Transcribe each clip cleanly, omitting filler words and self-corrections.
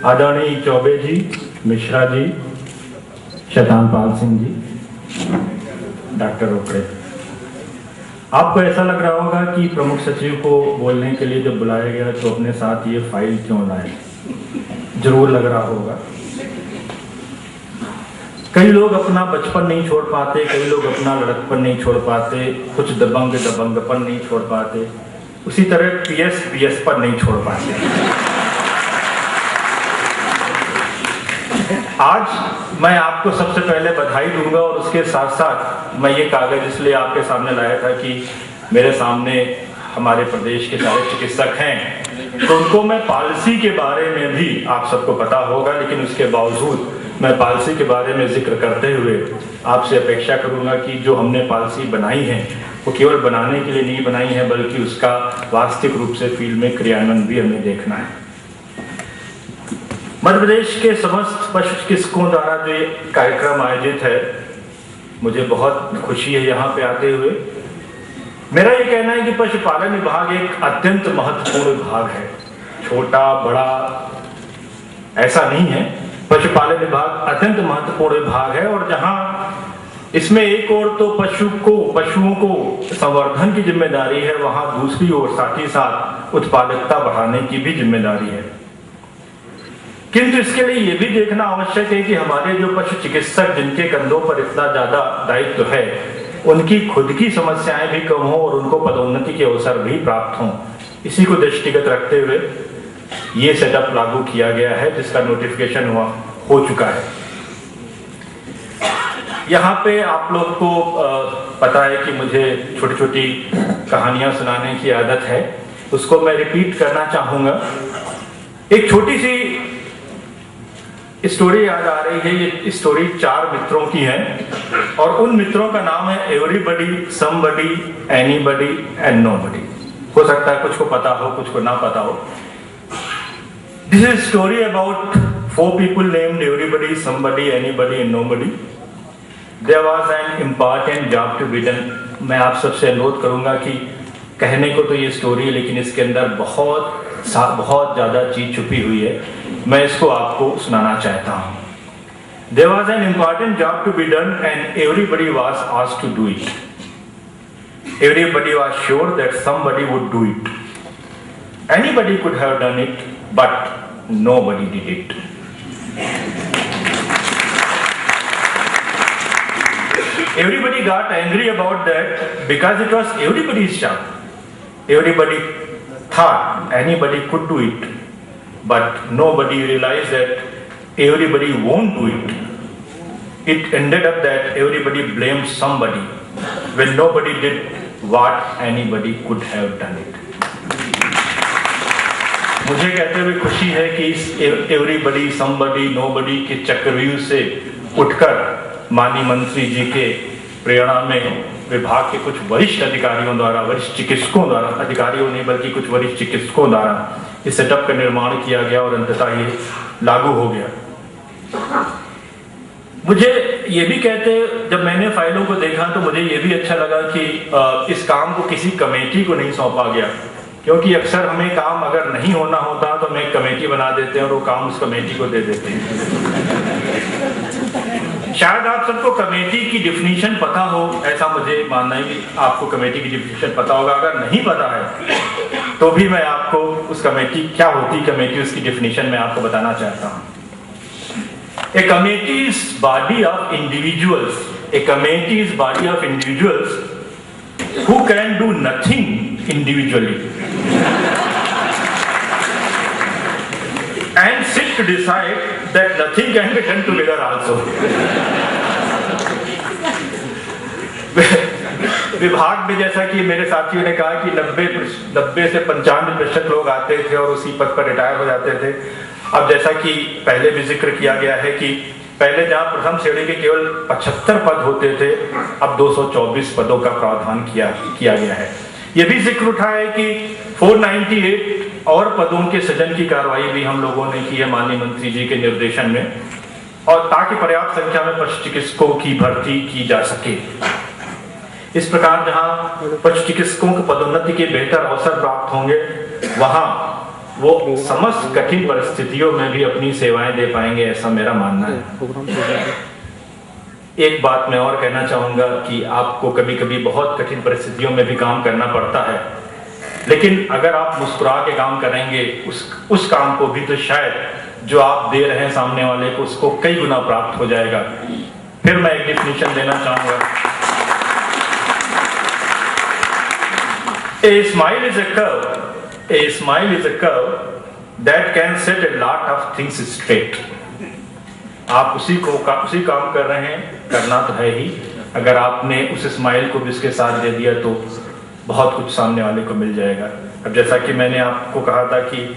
आदरणीय चौबे जी, मिश्रा जी, शैतान पाल सिंह जी, डॉक्टर रोकड़े, आपको ऐसा लग रहा होगा कि प्रमुख सचिव को बोलने के लिए जब बुलाया गया तो अपने साथ ये फाइल क्यों लाए। जरूर लग रहा होगा। कई लोग अपना बचपन नहीं छोड़ पाते, कई लोग अपना लड़कपन नहीं छोड़ पाते, कुछ दबंगपन नहीं छोड़ पाते, उसी तरह पीएस पर नहीं छोड़ पाते। आज मैं आपको सबसे पहले बधाई दूंगा और उसके साथ साथ मैं ये कागज इसलिए आपके सामने लाया था कि मेरे सामने हमारे प्रदेश के सारे चिकित्सक हैं, तो उनको मैं पॉलिसी के बारे में भी आप सबको पता होगा, लेकिन उसके बावजूद मैं पॉलिसी के बारे में जिक्र करते हुए आपसे अपेक्षा करूंगा कि जो हमने पॉलिसी बनाई है वो केवल बनाने के लिए नहीं बनाई है, बल्कि उसका वास्तविक रूप से फील्ड में क्रियान्वयन भी हमें देखना है। मध्य प्रदेश के समस्त पशु चिकित्सकों द्वारा जो ये कार्यक्रम आयोजित है, मुझे बहुत खुशी है यहाँ पे आते हुए। मेरा ये कहना है कि पशुपालन विभाग एक अत्यंत महत्वपूर्ण विभाग है, छोटा बड़ा ऐसा नहीं है। पशुपालन विभाग अत्यंत महत्वपूर्ण विभाग है और जहाँ इसमें एक ओर तो पशुओं को संवर्धन की जिम्मेदारी है, वहाँ दूसरी ओर साथ ही साथ उत्पादकता बढ़ाने की भी जिम्मेदारी है। किंतु इसके लिए यह भी देखना आवश्यक है कि हमारे जो पशु चिकित्सक जिनके कंधों पर इतना ज्यादा दायित्व है, उनकी खुद की समस्याएं भी कम हो और उनको पदोन्नति के अवसर भी प्राप्त हों। इसी को दृष्टिगत रखते हुए ये सेटअप लागू किया गया है, जिसका नोटिफिकेशन हो चुका है। यहाँ पे आप लोग को पता है कि मुझे छोटी छोटी कहानियां सुनाने की आदत है, उसको मैं रिपीट करना चाहूंगा। एक छोटी सी स्टोरी याद आ रही है। ये स्टोरी 4 मित्रों की है और उन मित्रों का नाम है everybody, somebody, anybody and nobody. हो सकता है कुछ को पता हो, कुछ को ना पता हो। This is story about 4 people named everybody, somebody, anybody and nobody. There was an important job to be done. मैं आप सबसे अनुरोध करूंगा कि कहने को तो ये स्टोरी है, लेकिन इसके अंदर बहुत ज्यादा चीज छुपी हुई है। मैं इसको आपको सुनाना चाहता हूँ। There was an important job to be done and everybody was asked to do it. Everybody was sure that somebody would do it. Anybody could have done it, but nobody did it. Everybody got angry about that because it was everybody's job. Everybody thought anybody could do it, but nobody realized that everybody won't do it. It ended up that everybody blamed somebody when nobody did what anybody could have done it. मुझे कहते हुए खुशी है कि इस everybody, somebody, nobody के चक्रव्यूह से उठकर माननीय मंत्री जी के प्रेरणा में विभाग के कुछ वरिष्ठ अधिकारियों द्वारा, वरिष्ठ चिकित्सकों द्वारा, अधिकारियों नहीं बल्कि कुछ वरिष्ठ चिकित्सकों द्वारा इस सेटअप का निर्माण किया गया और अंततः ये लागू हो गया। मुझे ये भी कहते, जब मैंने फाइलों को देखा तो मुझे ये भी अच्छा लगा कि इस काम को किसी कमेटी को नहीं सौंपा गया, क्योंकि अक्सर हमें काम अगर नहीं होना होता तो हम एक कमेटी बना देते हैं और वो काम उस कमेटी को दे देते हैं। शायद आप सबको कमेटी की डिफिनीशन पता हो, ऐसा मुझे मानना है कि आपको कमेटी की डिफिनीशन पता होगा। अगर नहीं पता है तो भी मैं आपको उस कमेटी क्या होती कमेटी, उसकी डिफिनीशन मैं आपको बताना चाहता हूं। ए committee is body of individuals, A committee is body of individuals who can do nothing individually and sit to decide that nothing can be done together also. विभाग में जैसा कि मेरे साथियों ने कहा कि 90 से 95% लोग आते थे और उसी पद पर रिटायर हो जाते थे। अब जैसा कि पहले भी जिक्र किया गया है कि पहले जहां प्रथम श्रेणी के केवल 75 पद होते थे, अब 224 पदों का प्रावधान किया गया है। यह भी जिक्र उठा है कि 498 और पदों के सृजन की कार्रवाई भी हम लोगों ने की है माननीय मंत्री जी के निर्देशन में, और ताकि पर्याप्त संख्या में पशु चिकित्सकों की भर्ती की जा सके। इस प्रकार जहां पशु चिकित्सकों को पदोन्नति के बेहतर अवसर प्राप्त होंगे, वहां वो समस्त कठिन परिस्थितियों में भी अपनी सेवाएं दे पाएंगे, ऐसा मेरा मानना है। एक बात मैं और कहना चाहूंगा कि आपको कभी कभी बहुत कठिन परिस्थितियों में भी काम करना पड़ता है, लेकिन अगर आप मुस्कुरा के काम करेंगे उस काम को भी, तो शायद जो आप दे रहे हैं सामने वाले को, उसको कई गुना प्राप्त हो जाएगा। फिर मैं एक डिफिनेशन देना चाहूंगा, A smile is a curve. A smile is a curve that can set a lot of things straight. आप उसी काम कर रहे हैं, करना तो है ही। अगर आपने उस स्माइल को भी उसके साथ दे दिया तो बहुत कुछ सामने वाले को मिल जाएगा। अब जैसा कि मैंने आपको कहा था कि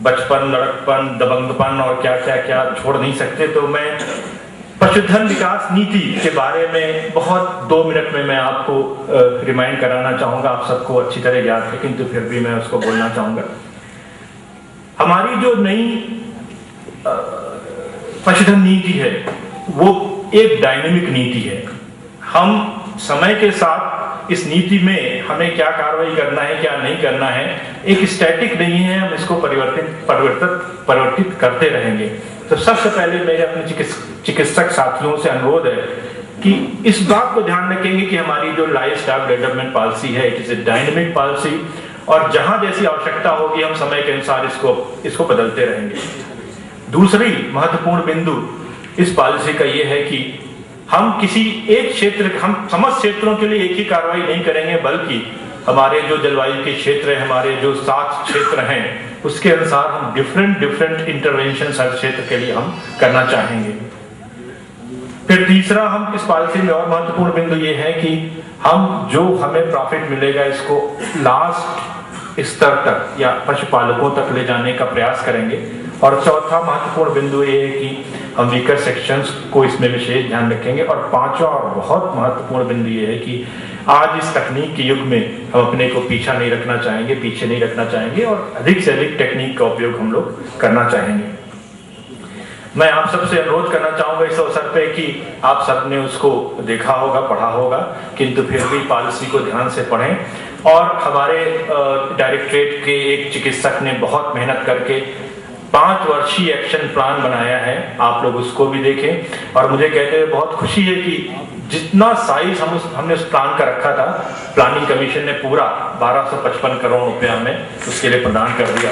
बचपन, लड़कपन, दबंगपन और क्या क्या क्या छोड़ नहीं सकते, तो मैं पशुधन विकास नीति के बारे में बहुत 2 मिनट में मैं आपको रिमाइंड कराना चाहूंगा। आप सबको अच्छी तरह याद है, किंतु फिर भी मैं उसको बोलना चाहूंगा। हमारी जो नई पशुधन नीति है वो एक डायनेमिक नीति है। हम समय के साथ इस नीति में हमें क्या कार्रवाई करना है, क्या नहीं करना है, एक स्टैटिक नहीं है। हम इसको परिवर्तित करते रहेंगे। तो सबसे पहले मेरे अपने चिकित्सक साथियों से अनुरोध है कि इस बात को ध्यान रखेंगे कि हमारी जो लाइफ स्टाइल डेवलपमेंट पॉलिसी है, it is a dynamic policy, और जहां जैसी आवश्यकता होगी हम समय के अनुसार इसको बदलते रहेंगे। दूसरी महत्वपूर्ण बिंदु इस पॉलिसी का यह है कि हम किसी एक क्षेत्र, हम समस्त क्षेत्रों के लिए एक ही कार्रवाई नहीं करेंगे, बल्कि हमारे जो जलवायु के क्षेत्र हैं, हमारे जो 7 क्षेत्र हैं, उसके अनुसार हम डिफरेंट इंटरवेंशन हर क्षेत्र के लिए हम करना चाहेंगे। फिर तीसरा, हम इस पॉलिसी में और महत्वपूर्ण बिंदु ये है कि हम जो हमें प्रॉफिट मिलेगा इसको लास्ट स्तर तक या पशुपालकों तक ले जाने का प्रयास करेंगे। और चौथा महत्वपूर्ण बिंदु ये है कि हम वीकर सेक्शंस को इसमें विशेष ध्यान रखेंगे। और पांचवा और बहुत महत्वपूर्ण बिंदु ये है कि आज इस तकनीक के युग में हम अपने को पीछे नहीं रखना चाहेंगे और अधिक से अधिक टेक्निक का उपयोग हम लोग करना चाहेंगे। मैं आप सबसे अनुरोध करना चाहूंगा इस अवसर पे कि आप सबने उसको देखा होगा, पढ़ा होगा, किंतु फिर भी पॉलिसी को ध्यान से पढ़ें। और हमारे डायरेक्टरेट के एक चिकित्सक ने बहुत मेहनत करके 5 वर्षीय एक्शन प्लान बनाया है, आप लोग उसको भी देखें। और मुझे कहते हुए बहुत खुशी है कि जितना साइज हमने उस प्लान का रखा था, प्लानिंग कमीशन ने पूरा 1255 करोड़ रुपया हमें उसके लिए प्रदान कर दिया।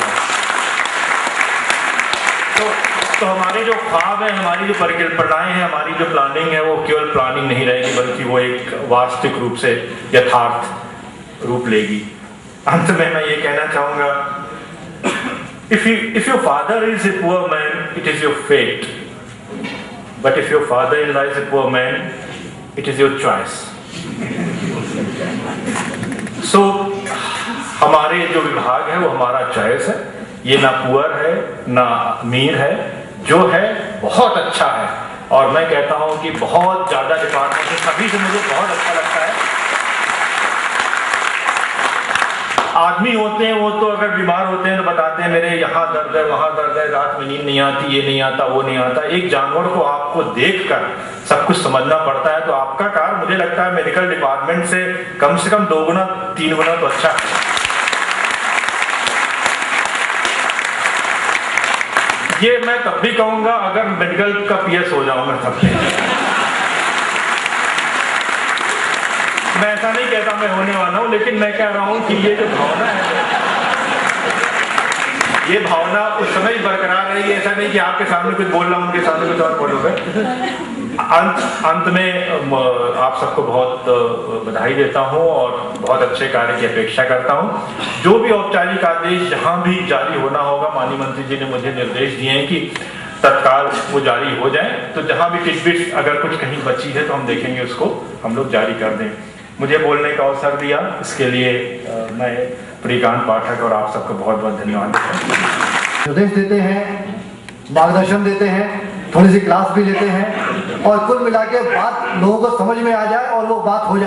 तो हमारे जो ख्वाब है, हमारी जो परिकल्पनाएं हैं, हमारी जो प्लानिंग है, वो केवल प्लानिंग नहीं रहेगी, बल्कि वो एक वास्तविक रूप से यथार्थ रूप लेगी। अंत में मैं ये कहना चाहूंगा, if your father is a poor man, it is your fate. But if your father-in-law is a poor man, it is your choice. So हमारे जो विभाग है वो हमारा चॉइस है। ये ना पुअर है ना अमीर है, जो है बहुत अच्छा है। और मैं कहता हूं कि बहुत ज्यादा डिपार्टमेंट है, सभी से मुझे बहुत अच्छा लगता है। आदमी होते हैं वो तो अगर बीमार होते हैं तो बताते हैं मेरे यहाँ दर्द है, वहां दर्द है, रात में नींद नहीं आती, ये नहीं आता, वो नहीं आता। एक जानवर को आपको देखकर सब कुछ समझना पड़ता है। तो आपका कार्य मुझे लगता है मेडिकल डिपार्टमेंट से कम 2 गुना 3 गुना तो अच्छा है। ये मैं तब भी कहूंगा अगर मेडिकल का PS हो जाऊंगा तब भी। मैं ऐसा नहीं कहता मैं होने वाला हूं, लेकिन मैं कह रहा हूं कि ये जो भावना है, ये भावना उस समय बरकरार रहेगी। ऐसा नहीं कि आपके सामने कुछ बोल रहा हूं, उनके सामने कुछ और बोलूंगा। अंत में आप सबको बहुत बधाई देता हूं और बहुत अच्छे कार्य की अपेक्षा करता हूं। जो भी औपचारिक आदेश जहां भी जारी होना होगा, माननीय मंत्री जी ने मुझे निर्देश दिए हैं कि तत्काल वो जारी हो जाए। तो जहां भी टिटबिट्स अगर कुछ कहीं बची है तो हम देखेंगे, उसको हम लोग जारी कर दें। मुझे बोलने का अवसर दिया, इसके लिए मैं प्रियकांत पाठक और आप सबको बहुत बहुत धन्यवाद देता हूं। निर्देश देते हैं, मार्गदर्शन देते हैं, थोड़ी सी क्लास भी लेते हैं, और कुल मिला के बात लोगों को समझ में आ जाए और वो बात हो जाए।